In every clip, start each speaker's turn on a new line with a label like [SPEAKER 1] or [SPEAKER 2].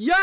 [SPEAKER 1] Yo,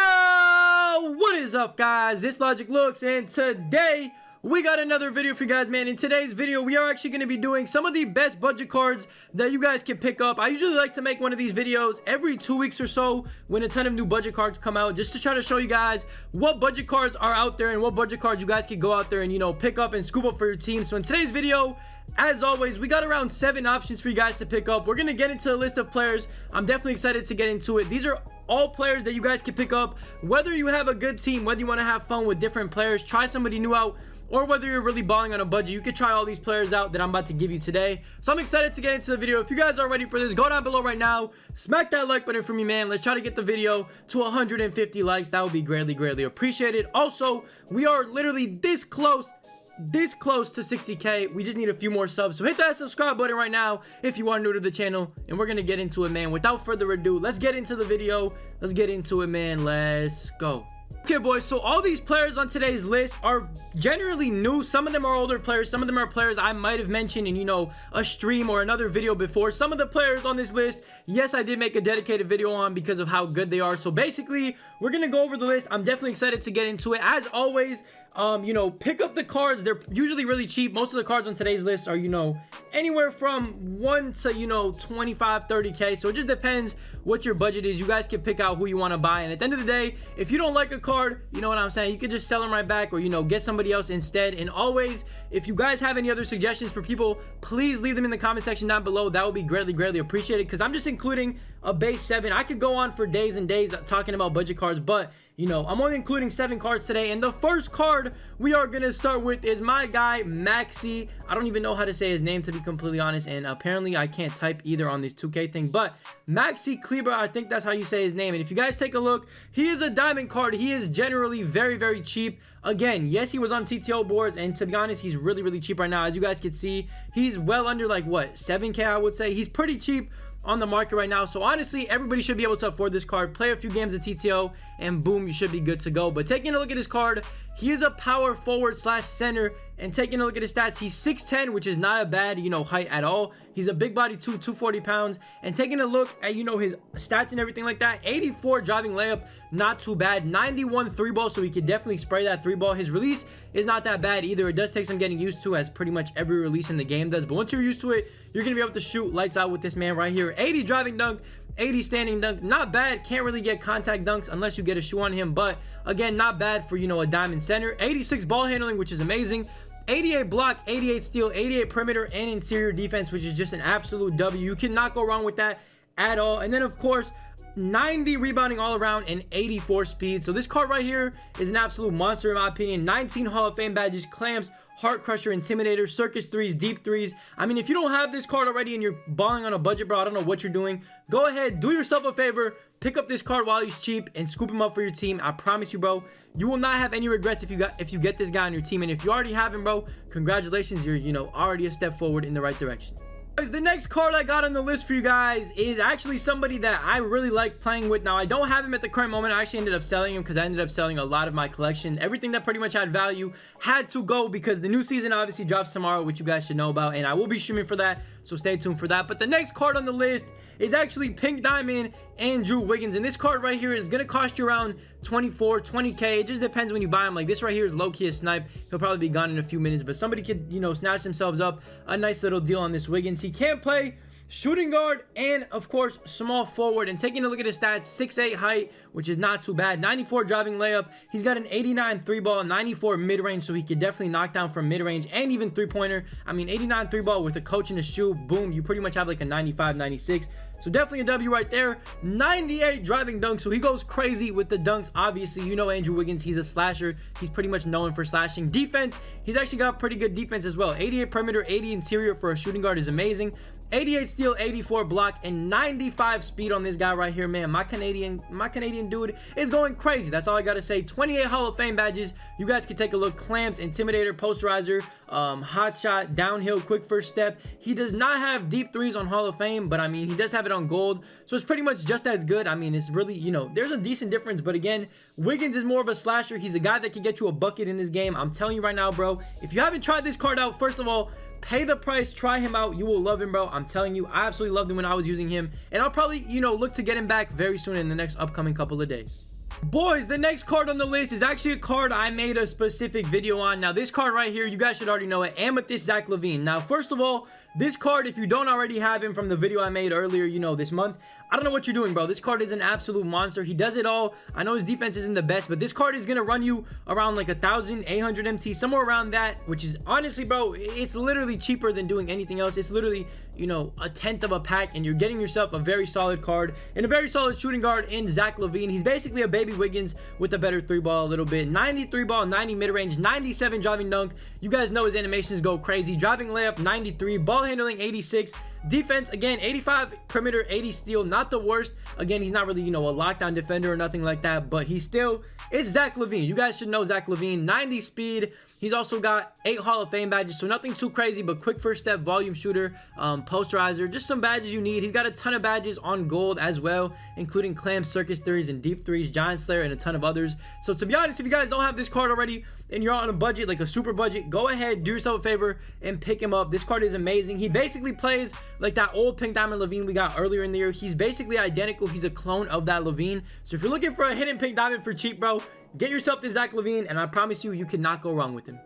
[SPEAKER 1] what is up, guys? It's Logic Looks, and today we got another video for you guys, man. In today's video, we are actually going to be doing some of the best budget cards that you guys can pick up. I usually like to make one of these videos every 2 weeks or so when a ton of new budget cards come out, just to try to show you guys what budget cards are out there and what budget cards you guys can go out there and, you know, pick up and scoop up for your team. So in today's video, as always, we got around 7 options for you guys to pick up. We're going to get into the list of players. I'm definitely excited to get into it. These are all players that you guys can pick up, whether you have a good team, whether you want to have fun with different players, try somebody new out, or whether you're really balling on a budget. You could try all these players out that I'm about to give you today. So I'm excited to get into the video. If you guys are ready for this, go down below right now, smack that like button for me, man. Let's try to get the video to 150 likes. That would be greatly appreciated. Also, we are literally this close to 60k. We just need a few more subs, so hit that subscribe button right now if you are new to the channel, and we're gonna get into it, man. Without further ado, let's get into the video. Let's get into it, man. Let's go. Okay, boys, so all these players on today's list are generally new. Some of them are older players, some of them are players I might have mentioned in, you know, a stream or another video before. Some of the players on this list, yes, I did make a dedicated video on because of how good they are. So basically, we're gonna go over the list. I'm definitely excited to get into it. As always, you know, pick up the cards. They're usually really cheap. Most of the cards on today's list are, you know, anywhere from 1 to, you know, 25, 30k. So it just depends what your budget is. You guys can pick out who you want to buy, and at the end of the day, if you don't like a card, you know what I'm saying, you can just sell them right back, or, you know, get somebody else instead. And always, if you guys have any other suggestions for people, please leave them in the comment section down below. That would be greatly appreciated, because I'm just including a base 7. I could go on for days and days talking about budget cards, but you know, I'm only including 7 cards today. And the first card we are gonna start with is my guy Maxi. I don't even know how to say his name, to be completely honest, and apparently I can't type either on this 2K thing, but Maxi Kleber, I think that's how you say his name. And if you guys take a look, he is a diamond card. He is generally very cheap. Again, yes, he was on TTO boards, and to be honest, he's really cheap right now. As you guys can see, he's well under, like, what, 7k, I would say. He's pretty cheap on the market right now. So honestly, everybody should be able to afford this card. Play a few games of TTO and boom, you should be good to go. But taking a look at his card, he is a power forward / center, and taking a look at his stats, he's 6'10", which is not a bad, you know, height at all. He's a big body too, 240 pounds. And taking a look at, you know, his stats and everything like that, 84 driving layup, not too bad. 91 3 ball, so he could definitely spray that 3 ball. His release is not that bad either. It does take some getting used to, as pretty much every release in the game does, but once you're used to it, you're gonna be able to shoot lights out with this man right here. 80 driving dunk, 80 standing dunk, not bad. Can't really get contact dunks unless you get a shoe on him, but again, not bad for, you know, a diamond center. 86 ball handling, which is amazing. 88 block, 88 steal, 88 perimeter and interior defense, which is just an absolute W. You cannot go wrong with that at all. And then, of course, 90 rebounding all around and 84 speed. So this card right here is an absolute monster in my opinion. 19 Hall of Fame badges, clamps, Heart Crusher, Intimidator, Circus threes, deep threes. I mean, if you don't have this card already and you're balling on a budget, bro, I don't know what you're doing. Go ahead, do yourself a favor, pick up this card while he's cheap and scoop him up for your team. I promise you, bro, you will not have any regrets if you get this guy on your team. And if you already have him, bro, congratulations, you're, you know, already a step forward in the right direction. The next card I got on the list for you guys is actually somebody that I really like playing with. Now, I don't have him at the current moment. I actually ended up selling him because I ended up selling a lot of my collection. Everything that pretty much had value had to go because the new season obviously drops tomorrow, which you guys should know about, and I will be streaming for that, so stay tuned for that. But the next card on the list is actually Pink Diamond Andrew Wiggins, and this card right here is gonna cost you around 24, 20k. It just depends when you buy him. Like, this right here is low-key a snipe. He'll probably be gone in a few minutes, but somebody could, you know, snatch themselves up a nice little deal on this Wiggins. He can play shooting guard and, of course, small forward. And taking a look at his stats, 6'8" height, which is not too bad. 94 driving layup. He's got an 89 3 ball, 94 mid-range, so he could definitely knock down from mid-range and even 3-pointer. I mean, 89 3 ball with a coach in the shoe, boom, you pretty much have like a 95, 96. So definitely a W right there. 98 driving dunk, so he goes crazy with the dunks. Obviously, you know Andrew Wiggins, he's a slasher. He's pretty much known for slashing. Defense, he's actually got pretty good defense as well. 88 perimeter, 80 interior for a shooting guard is amazing. 88 steal, 84 block, and 95 speed on this guy right here, man. My Canadian dude is going crazy. That's all I gotta say. 28 Hall of Fame badges. You guys can take a look. Clamps, Intimidator, Posterizer, Hot Shot, Downhill, Quick First Step. He does not have deep threes on Hall of Fame, but I mean, he does have it on gold, so it's pretty much just as good. I mean, it's really, you know, there's a decent difference, but again, Wiggins is more of a slasher. He's a guy that can get you a bucket in this game. I'm telling you right now, bro, if you haven't tried this card out, first of all, pay the price, try him out, you will love him, bro. I'm telling you, I absolutely loved him when I was using him, and I'll probably, you know, look to get him back very soon in the next upcoming couple of days. Boys, the next card on the list is actually a card I made a specific video on. Now, this card right here, you guys should already know it. Amethyst Zach LaVine. Now, first of all, this card, if you don't already have him from the video I made earlier, this month, I don't know what you're doing, bro. This card is an absolute monster. He does it all. I know his defense isn't the best, but this card is going to run you around like 1,800 MT, somewhere around that, which is honestly, bro, it's literally cheaper than doing anything else. It's literally, a tenth of a pack, and you're getting yourself a very solid card and a very solid shooting guard in Zach LaVine. He's basically a baby Wiggins with a better three ball a little bit. 93 ball, 90 mid-range, 97 driving dunk. You guys know his animations go crazy. Driving layup, 93. Ball handling, 86. Defense, again, 85 perimeter, 80 steal. Not the worst. Again, he's not really, a lockdown defender or nothing like that, but it's Zach LaVine. You guys should know Zach LaVine. 90 speed. He's also got 8 Hall of Fame badges, so nothing too crazy, but quick first step, volume shooter, posterizer, just some badges you need. He's got a ton of badges on gold as well, including clam, circus threes, and deep threes, giant slayer, and a ton of others. So to be honest, if you guys don't have this card already and you're on a budget, like a super budget, go ahead, do yourself a favor and pick him up. This card is amazing. He basically plays like that old pink diamond LaVine we got earlier in the year. He's basically identical. He's a clone of that LaVine. So if you're looking for a hidden pink diamond for cheap, bro, get yourself this Zach LaVine, and I promise you cannot go wrong with him.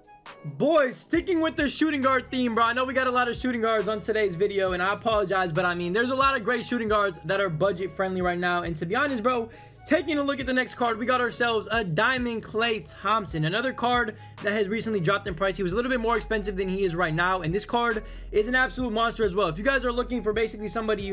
[SPEAKER 1] Boys, sticking with the shooting guard theme, bro. I know we got a lot of shooting guards on today's video, and I apologize, but there's a lot of great shooting guards that are budget friendly right now. And to be honest, bro, taking a look at the next card, we got ourselves a Diamond Klay Thompson, another card that has recently dropped in price. He was a little bit more expensive than he is right now, and this card is an absolute monster as well. If you guys are looking for basically somebody,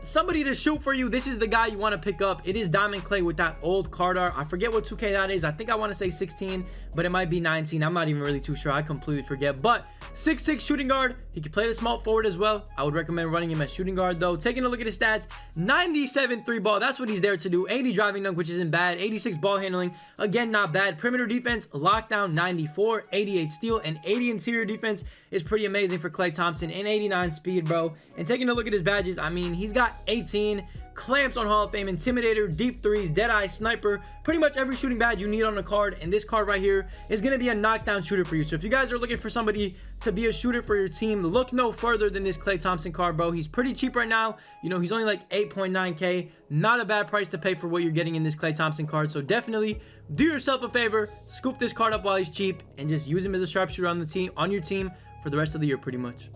[SPEAKER 1] somebody to shoot for you, this is the guy you want to pick up. It is Diamond Klay with that old card art. I forget what 2K that is. I think I want to say 16, but it might be 19. I'm not even really too sure. I completely forget. But 6'6" shooting guard. He can play the small forward as well. I would recommend running him as shooting guard though. Taking a look at his stats, 97 3 ball. That's what he's there to do. 80 driving dunk, which isn't bad. 86 ball handling. Again, not bad. Perimeter defense, lockdown, 94. 88 steal, and 80 interior defense is pretty amazing for Klay Thompson. And 89 speed, bro. And taking a look at his badges, he's got 18 clamps on Hall of Fame, intimidator, deep threes, deadeye, sniper, pretty much every shooting badge you need on the card. And this card right here is going to be a knockdown shooter for you. So if you guys are looking for somebody to be a shooter for your team, look no further than this Klay Thompson card, bro. He's pretty cheap right now. He's only like 8.9K. Not a bad price to pay for what you're getting in this Klay Thompson card. So definitely do yourself a favor, scoop this card up while he's cheap, and just use him as a sharpshooter on your team for the rest of the year, pretty much.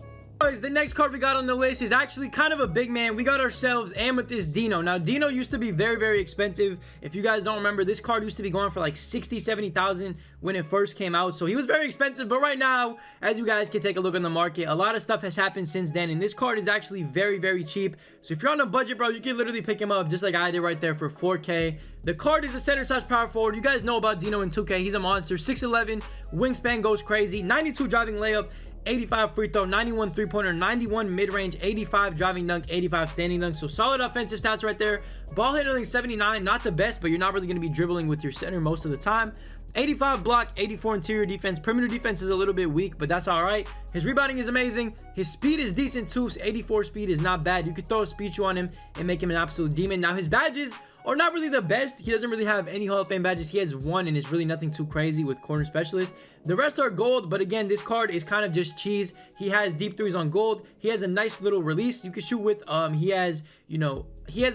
[SPEAKER 1] The next card we got on the list is actually kind of a big man. We got ourselves Amethyst Dino. Now, Dino used to be very, very expensive. If you guys don't remember, this card used to be going for like 60, 70,000 when it first came out. So he was very expensive. But right now, as you guys can take a look on the market, a lot of stuff has happened since then. And this card is actually very, very cheap. So if you're on a budget, bro, you can literally pick him up just like I did right there for 4K. The card is a center/power forward. You guys know about Dino in 2K. He's a monster. 6'11", wingspan goes crazy. 92 driving layup. 85 free throw, 91 three-pointer, 91 mid-range, 85 driving dunk, 85 standing dunk. So solid offensive stats right there. Ball handling 79, not the best, but you're not really going to be dribbling with your center most of the time. 85 block, 84 interior defense. Perimeter defense is a little bit weak, but that's all right. His rebounding is amazing. His speed is decent too. 84 speed is not bad. You could throw a speed shoe on him and make him an absolute demon. Now his badges are not really the best. He doesn't really have any Hall of Fame badges. He has one, and it's really nothing too crazy with corner specialist. The rest are gold, but again, this card is kind of just cheese. He has deep threes on gold. He has a nice little release you can shoot with. He has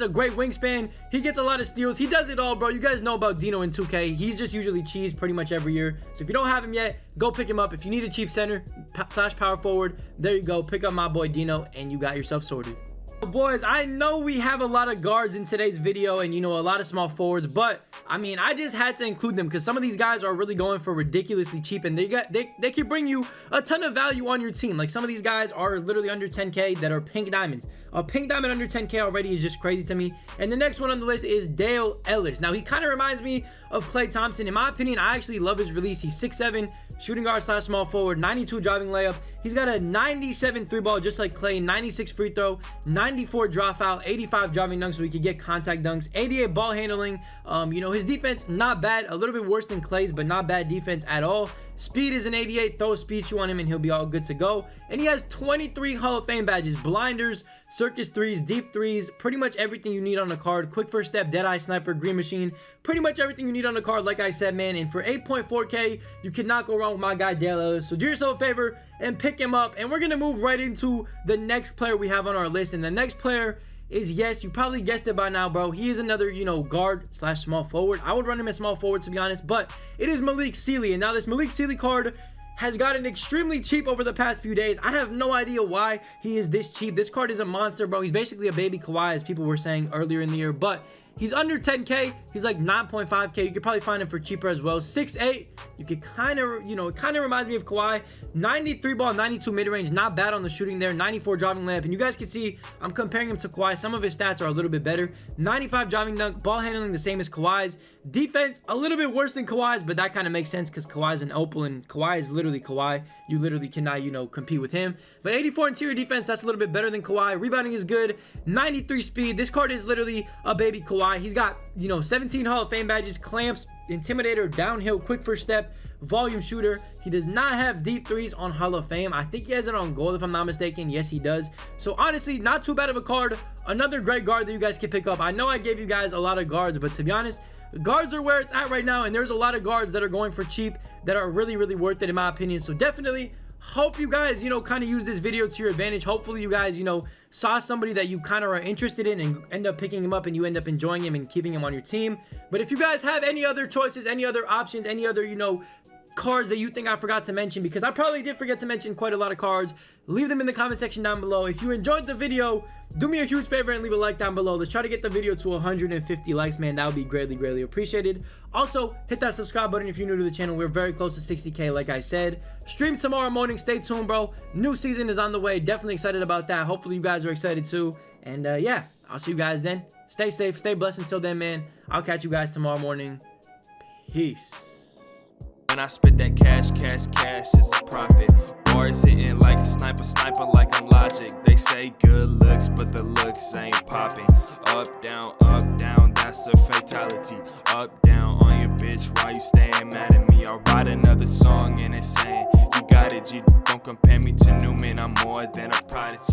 [SPEAKER 1] a great wingspan. He gets a lot of steals. He does it all, bro. You guys know about Dino in 2K. He's just usually cheese pretty much every year. So if you don't have him yet, go pick him up. If you need a cheap center / power forward, there you go. Pick up my boy Dino, and you got yourself sorted. Boys, I know we have a lot of guards in today's video and a lot of small forwards, but I just had to include them because some of these guys are really going for ridiculously cheap, and they can bring you a ton of value on your team. Like some of these guys are literally under 10K that are pink diamonds. A pink diamond under 10K already is just crazy to me. And the next one on the list is Dale Ellis. Now he kind of reminds me of Klay Thompson. In my opinion, I actually love his release. He's 6'7", shooting guard / small forward, 92 driving layup. He's got a 97 three ball just like Klay, 96 free throw, 94 dropout, 85 driving dunks so he could get contact dunks, 88 ball handling. His defense not bad, a little bit worse than Klay's, but not bad defense at all. Speed is an 88. Throw a speed shoe on him and he'll be all good to go. And he has 23 Hall of Fame badges, blinders, circus threes, deep threes, pretty much everything you need on the card. Quick first step, deadeye, sniper, green machine, pretty much everything you need on the card, like I said, man. And for 8.4K, you cannot go wrong with my guy Dale Ellis. So do yourself a favor and pick him up. And we're gonna move right into the next player we have on our list. And the next player is yes, you probably guessed it by now, bro. He is another, you know, guard slash small forward. I would run him as small forward, to be honest, but it is Malik Sealy. And now this Malik Sealy card has gotten extremely cheap over the past few days. I have no idea why he is this cheap. This card is a monster, bro. He's basically a baby Kawhi, as people were saying earlier in the year, but he's under 10K. He's like 9.5K. You could probably find him for cheaper as well. 6'8". You could kind of, you know, it kind of reminds me of Kawhi. 93 ball, 92 mid-range. Not bad on the shooting there. 94 driving layup. And you guys can see I'm comparing him to Kawhi. Some of his stats are a little bit better. 95 driving dunk. Ball handling the same as Kawhi's. Defense a little bit worse than Kawhi's, but that kind of makes sense because Kawhi's an opal and Kawhi is literally Kawhi. You literally cannot, you know, compete with him. But 84 interior defense, that's a little bit better than Kawhi. Rebounding is good. 93 speed. This card is literally a baby Kawhi. He's got, you know, 17 Hall of Fame badges, clamps, intimidator, downhill, quick first step, volume shooter. He does not have deep threes on Hall of Fame. I think he has it on gold if I'm not mistaken. Yes, he does. So honestly, not too bad of a card. Another great guard that you guys can pick up. I know I gave you guys a lot of guards, but to be honest, guards are where it's at right now, and there's a lot of guards that are going for cheap that are really, really worth it in my opinion. So definitely hope you guys, you know, kind of use this video to your advantage. Hopefully you guys, you know, saw somebody that you kind of are interested in and end up picking him up and you end up enjoying him and keeping him on your team. But if you guys have any other choices, any other options, any other, you know, cards that you think I forgot to mention, because I probably did forget to mention quite a lot of cards, leave them in the comment section down below. If you enjoyed the video, do me a huge favor and leave a like down below. Let's try to get the video to 150 likes, man. That would be greatly appreciated. Also, hit that subscribe button if you're new to the channel. We're very close to 60K, like I said. Stream tomorrow morning. Stay tuned, bro. New season is on the way. Definitely excited about that. Hopefully you guys are excited too. And yeah, I'll see you guys then. Stay safe, stay blessed until then, man. I'll catch you guys tomorrow morning. Peace.
[SPEAKER 2] When I spit that cash, it's a profit. Bars hitting like a sniper like I'm Logic. They say good looks, but the looks ain't popping. Up, down, that's a fatality. Up, down on your bitch, why you staying mad at me? I'll write another song and it's saying, you got it, G. Don't compare me to Newman, I'm more than a prodigy.